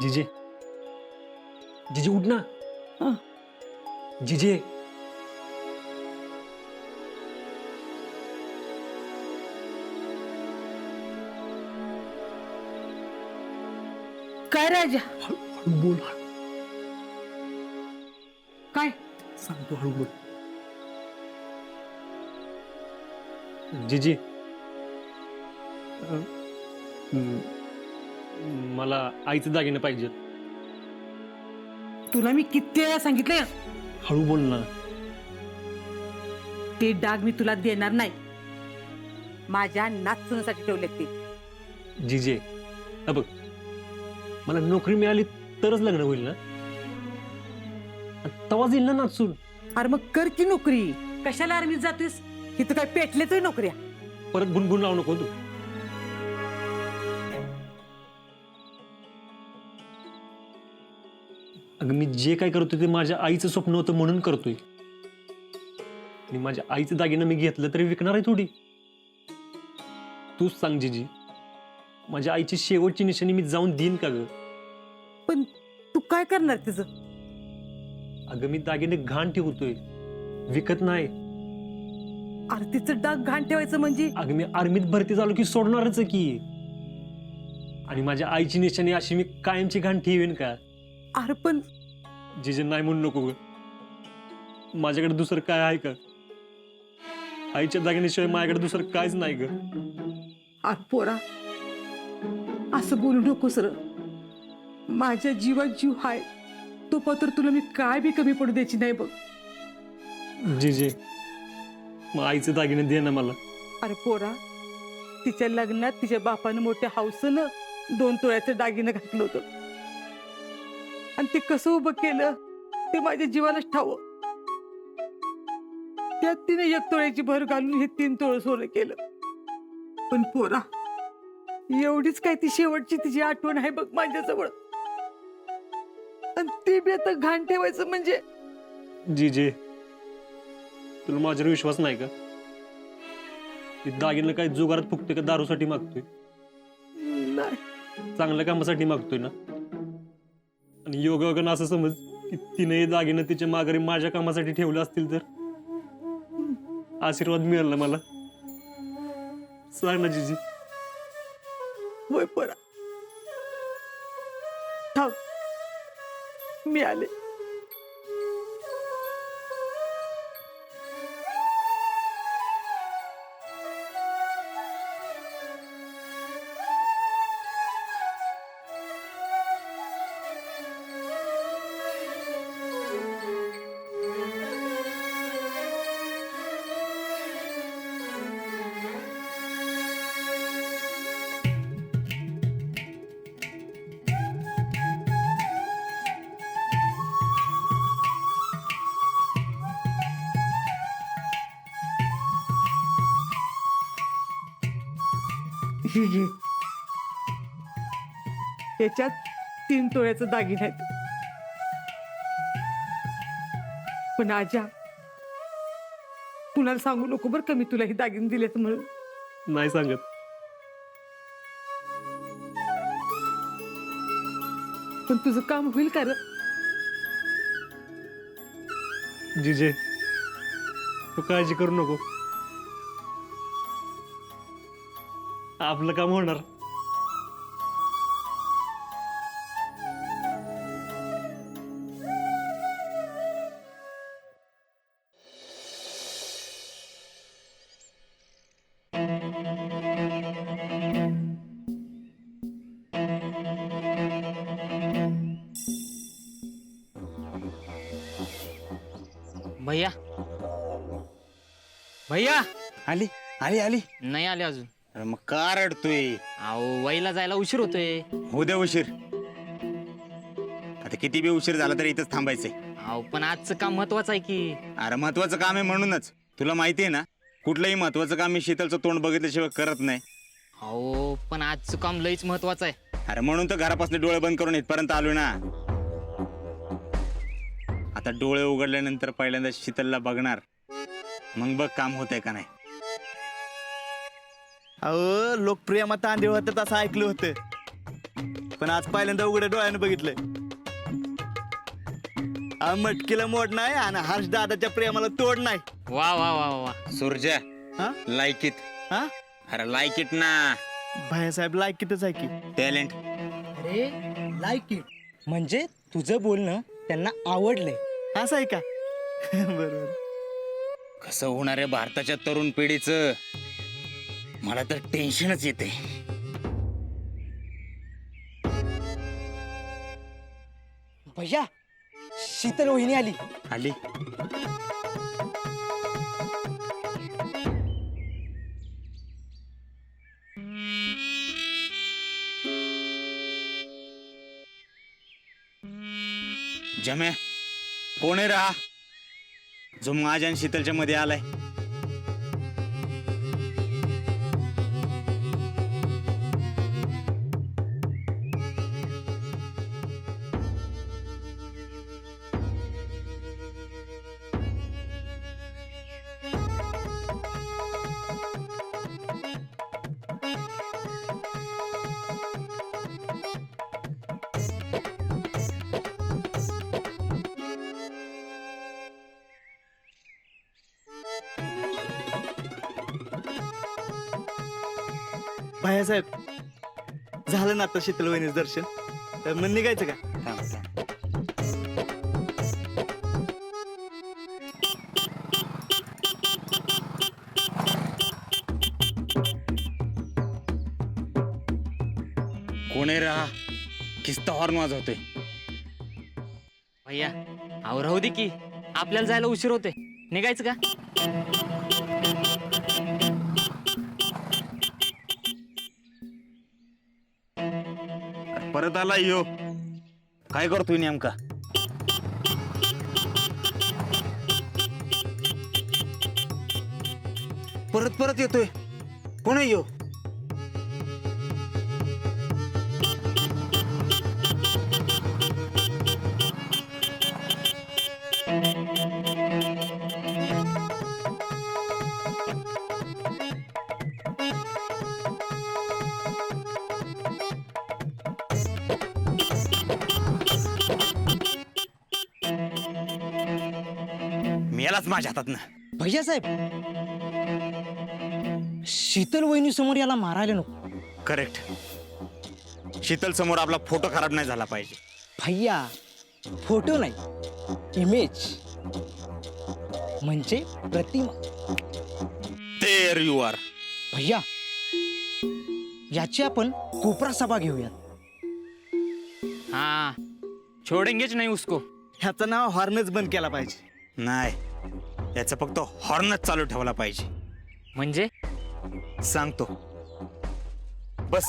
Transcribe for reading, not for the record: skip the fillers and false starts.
जीजे जीजे उठ ना. हं. जीजे काय राजा हळू बोल. काय सांगतो हळू बोल. जीजी मला आईचे दागिने पाहिजेत. तुला मी किती वेळा सांगितलंय हळू बोल ना. ते डाग मी तुला देणार नाही. माझ्या नाचण्यासाठी ठेवले ते. जीजे हा बघ, मला नोकरी मिळाली तरच लग्न होईल ना. तवाच येईल ना नाचून. अरे मग कर की नोकरी. कशाला आर्मीत जातोयस? इथं काय पेटलेतोय नोकऱ्या. परत गुणगुण लावू नको तू. अगं मी जे काय करतोय ते माझ्या आईचं स्वप्न होतं म्हणून करतोय. आणि माझ्या आईचं दागिनं मी घेतलं तरी विकणार आहे थोडी. तूच सांग जीजी, माझ्या आईची शेवटची निशाणी मी जाऊन देईन का ग? पण तू काय करणार तिचं? अगं मी दागिने घाण ठेवतोय, विकत नाही. अरे तिचं डाग घाण ठेवायचं म्हणजे? अगं मी आर्मीत भरती झालो की सोडणारच की. आणि माझ्या आईची निशाणी अशी मी कायमची घाण ठेवीन का? अरे पण जीजे नाही म्हणू नको ग. माझ्याकडे दुसरं काय आहे का? आईच्या दागिन्याशिवाय माझ्याकडे दुसरं काहीच नाही ग. अरे पोरा, असं बोलू नको सर. माझ्या जीवात जीव हाय तो पत्र तुला मी काय बी कमी पडू द्यायची नाही बघ. जीजे मग आईचे दागिने दे ना मला. अरे पोरा, तिच्या लग्नात तिच्या बापानं मोठ्या हौसेनं 2 तोळ्याचं दागिनं घातलं होतं. आणि ते कसं उभं केलं ते माझ्या जीवालाच ठावं. त्यात तिने 1 तोळ्याची भर घालून हे 3 तोळं सोनं केलं. पण पोरा, एवढीच काय ती शेवटची तिची आठवण आहे बघ माझ्याजवळ. आणि ती बी आता घाण ठेवायचं म्हणजे? जीजे तुला माझ्यावर विश्वास नाही का? ती दागिने काय जुगारात फुकते का दारूसाठी मागतोय? नाही. चांगल्या कामासाठी मागतोय ना. आणि योगायोगानं असं समज की तिने दागिने तिच्या माघारी माझ्या कामासाठी ठेवले असतील तर आशीर्वाद मिळेल ना मला. सांग ना जीजी. होय पोरा, थांब मी आले. ही घे. याच्यात 3 तोळ्याचं दागिने आहेत. पण आजा, कुणाला सांगू नको बरं का मी तुला हे दागिने दिलेत म्हणून. नाही सांगत. पण तुझं काम होईल का रे? जीजे तू काळजी करू नको, आपलं काम होणार. भैया भैया आली आली आली. नाही आले अजून. अरे मग का रडतोय? अहो वहीला जायला उशीर होतोय. होऊ द्या उशीर. आता किती बी उशीर झाला तरी इथंच थांबायचंय. अहो पण आजचं काम महत्वाचं आहे की. अरे महत्वाचं काम आहे म्हणूनच. तुला माहिती आहे ना, कुठलंही महत्वाचं काम मी शीतलचं तोंड बघितल्याशिवाय करत नाही. अहो पण आजचं काम लईच महत्वाचं आहे. अरे म्हणून तर घरापासून डोळे बंद करून इथपर्यंत आलो ना. आता डोळे उघडल्यानंतर पहिल्यांदा शीतलला बघणार, मग बघ काम होतंय का नाही. अहो लोकप्रिय मत तांदूळ होतं तसं ऐकलं होतं. पण आज पहिल्यांदा उघड्या डोळ्यानं बघितलंय. मटकीला मोड नाही आणि हर्ष दादाच्या प्रेमाला तोड नाही. वा वा वा वा. सुरजा हा लाईक इट. हा अरे लाईक इट ना. भायासाहेब लायकीतच आहे की. टॅलेंट. अरे लाईक इट म्हणजे तुझं बोलणं त्यांना आवडलंय. असं आहे का? बरोबर. कसं होणार आहे भारताच्या तरुण पिढीचं, मला तर टेन्शनच येते. भैया शीतल वहिनी आली. आली. जम्या कोण आहे राहा जो माझ्या आणि शीतलच्या मध्ये आलाय? भायासाहेब झालं ना आता शीतल वहिनीचं दर्शन, तर मग निघायचं का? थांब, थांब. कोण आहे राहा किस्ता हॉर्न वाजवतोय? भैया अहो राहू दे की, आपल्याला जायला उशीर होते. निघायचं का? परत आला यो. काय करतोय नेमका? परत परत येतोय. कोण आहे यो? मेलाच माझ्या हातात ना. भैया साहेब शीतल वहिनी समोर याला मारायला नको. करेक्ट. शीतल समोर आपला फोटो खराब नाही झाला पाहिजे. भैया फोटो नाही इमेज म्हणजे प्रतिमा. There you R. भैया याची आपण कोपरा सभा घेऊयात. हा छोडेंगेच नाही उसको. ह्याचं नाव हॉर्नच बंद केला पाहिजे. नाही, याचा फक्त हॉर्नच चालू ठेवला पाहिजे. म्हणजे सांगतो. बस